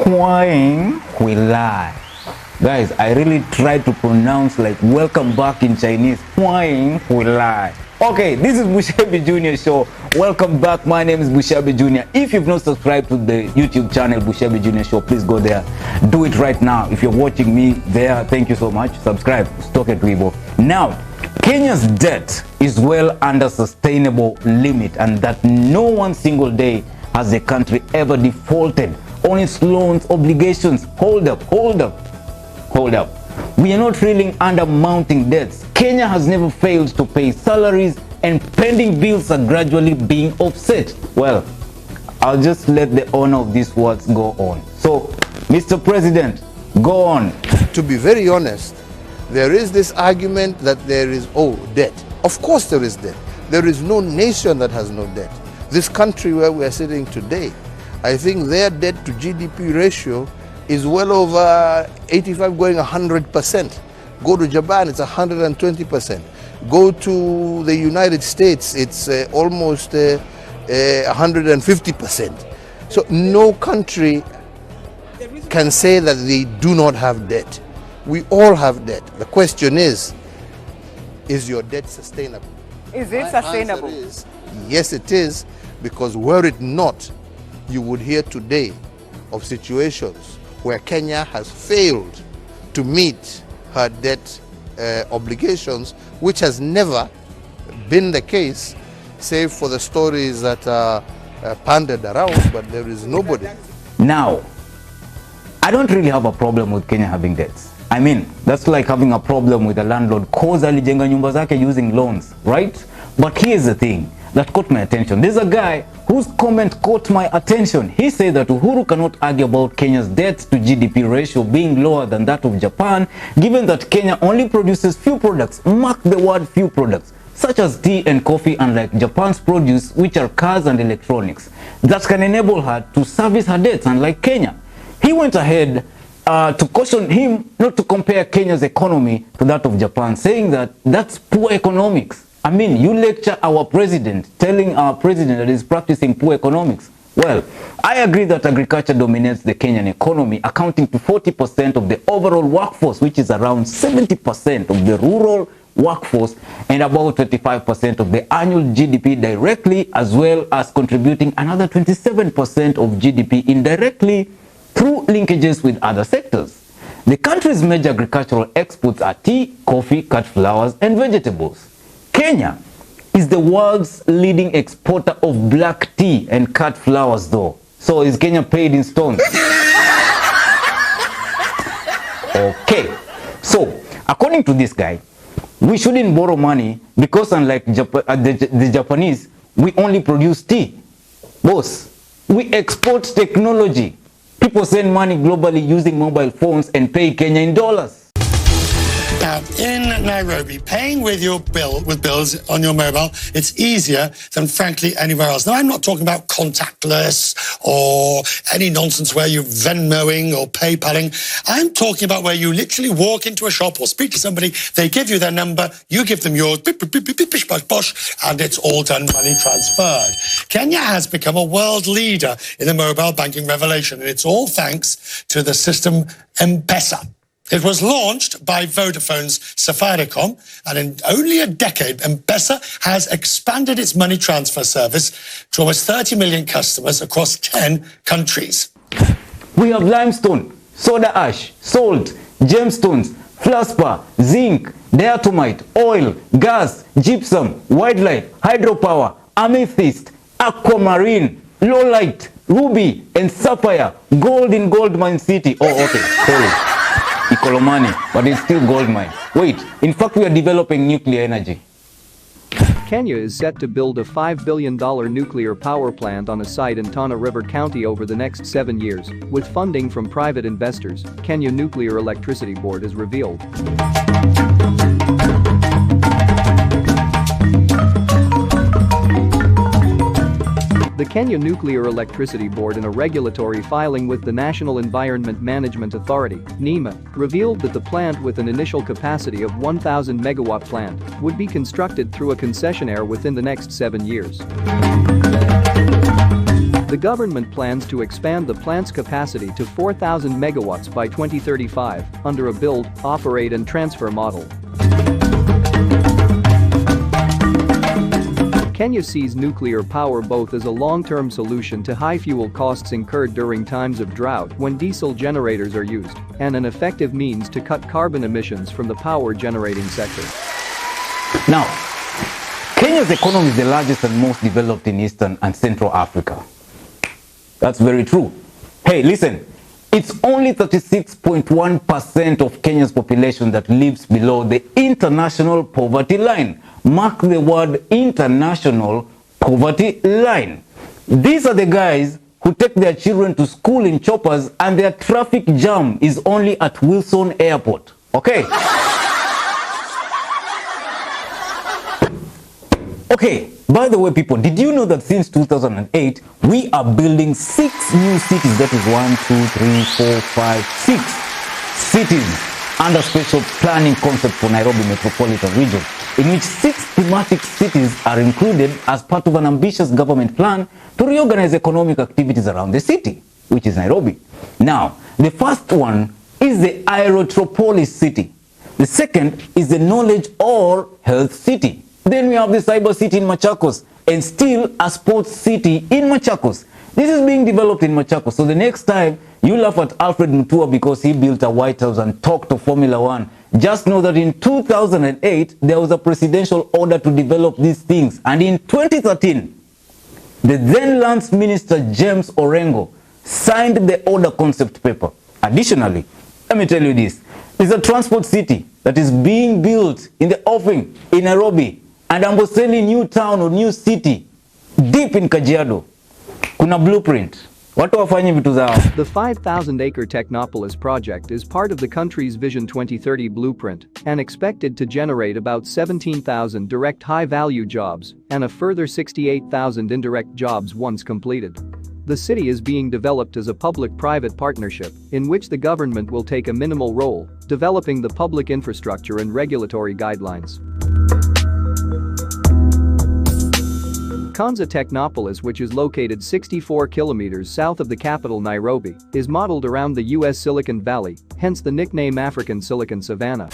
Huang Huilai. Guys, I really tried to pronounce like welcome back in Chinese. Huang Huilai. Okay, this is Bushebi Junior Show. Welcome back. My name is Bushebi Junior. If you've not subscribed to the YouTube channel Bushebi Junior Show, please go there. Do it right now. If you're watching me there, thank you so much. Subscribe. Stoke it Weibo. Now, Kenya's debt is well under sustainable limit, and that no one single day has the country ever defaulted on its loans obligations. Hold up. We are not reeling under mounting debts. Kenya has never failed to pay salaries, and pending bills are gradually being offset. Well, I'll just let the owner of these words go on. So, Mr. President, go on. To be very honest, there is this argument that there is, debt. Of course there is debt. There is no nation that has no debt. This country where we are sitting today, I think their debt to GDP ratio is well over 85 going 100%. Go to Japan, it's 120%. Go to the United States, it's almost 150%. So no country can say that they do not have debt. We all have debt. The question is your debt sustainable? Is it sustainable? My answer is, yes, it is, because were it not, you would hear today of situations where Kenya has failed to meet her debt obligations, which has never been the case, save for the stories that are pandered around, but there is nobody. Now, I don't really have a problem with Kenya having debts. I mean, that's like having a problem with a landlord cause alijenga nyumba zake using loans, right? But here's the thing that caught my attention. There's a guy whose comment caught my attention. He said that Uhuru cannot argue about Kenya's debt to GDP ratio being lower than that of Japan, given that Kenya only produces few products, mark the word few products, such as tea and coffee, unlike Japan's produce, which are cars and electronics, that can enable her to service her debts, unlike Kenya. He went ahead to caution him not to compare Kenya's economy to that of Japan, saying that that's poor economics. I mean, you lecture our president, telling our president that he's practicing poor economics. Well, I agree that agriculture dominates the Kenyan economy, accounting to 40% of the overall workforce, which is around 70% of the rural workforce, and about 25% of the annual GDP directly, as well as contributing another 27% of GDP indirectly through linkages with other sectors. The country's major agricultural exports are tea, coffee, cut flowers, and vegetables. Kenya is the world's leading exporter of black tea and cut flowers though. So is Kenya paid in stones? Okay. So, according to this guy, we shouldn't borrow money because unlike the Japanese, we only produce tea. Boss, we export technology. People send money globally using mobile phones and pay Kenya in dollars. Now, in Nairobi, paying with bills on your mobile, it's easier than frankly anywhere else. Now, I'm not talking about contactless or any nonsense where you're Venmoing or PayPaling. I'm talking about where you literally walk into a shop or speak to somebody, they give you their number, you give them yours, bish, bosh, bosh, and it's all done, money transferred. Kenya has become a world leader in the mobile banking revelation, and it's all thanks to the system M-Pesa. It was launched by Vodafone's Safaricom, and in only a decade, M-Pesa has expanded its money transfer service to almost 30 million customers across 10 countries. We have limestone, soda ash, salt, gemstones, fluorspar, zinc, diatomite, oil, gas, gypsum, wildlife, hydropower, amethyst, aquamarine, lowlight, ruby, and sapphire, gold in Gold Mine City. Oh, okay, sorry. Ikolomani, but it's still gold mine. Wait, in fact, we are developing nuclear energy. Kenya is set to build a $5 billion nuclear power plant on a site in Tana River County over the next 7 years, with funding from private investors, Kenya Nuclear Electricity Board has revealed. The Kenya Nuclear Electricity Board, in a regulatory filing with the National Environment Management Authority (NEMA), revealed that the plant, with an initial capacity of 1,000 megawatt plant, would be constructed through a concessionaire within the next 7 years. The government plans to expand the plant's capacity to 4,000 megawatts by 2035 under a build, operate and transfer model. Kenya sees nuclear power both as a long-term solution to high fuel costs incurred during times of drought when diesel generators are used, and an effective means to cut carbon emissions from the power generating sector. Now, Kenya's economy is the largest and most developed in Eastern and Central Africa. That's very true. Hey, listen, it's only 36.1% of Kenya's population that lives below the international poverty line. Mark the word international poverty line. These are the guys who take their children to school in choppers and their traffic jam is only at Wilson Airport. Okay? Okay, by the way, people, did you know that since 2008, we are building 6 new cities? That is 1, 2, 3, 4, 5, 6 cities under special planning concept for Nairobi metropolitan region, in which 6 thematic cities are included as part of an ambitious government plan to reorganize economic activities around the city, which is Nairobi. Now, the first one is the Aerotropolis city. The second is the knowledge or health city. Then we have the cyber city in Machakos and still a sports city in Machakos. This is being developed in Machakos. So the next time you laugh at Alfred Mutua because he built a White House and talked to Formula One, just know that in 2008, there was a presidential order to develop these things. And in 2013, the then Lance Minister James Orengo signed the order concept paper. Additionally, let me tell you this. There's a transport city that is being built in the offing in Nairobi and Amboseli new town or new city deep in Kajiado. Kuna blueprint. Watu wafanye vitu zao. The 5,000-acre Technopolis project is part of the country's Vision 2030 blueprint and expected to generate about 17,000 direct high-value jobs and a further 68,000 indirect jobs once completed. The city is being developed as a public-private partnership in which the government will take a minimal role, developing the public infrastructure and regulatory guidelines. Konza Technopolis, which is located 64 kilometers south of the capital Nairobi, is modeled around the US Silicon Valley, hence the nickname African Silicon Savannah.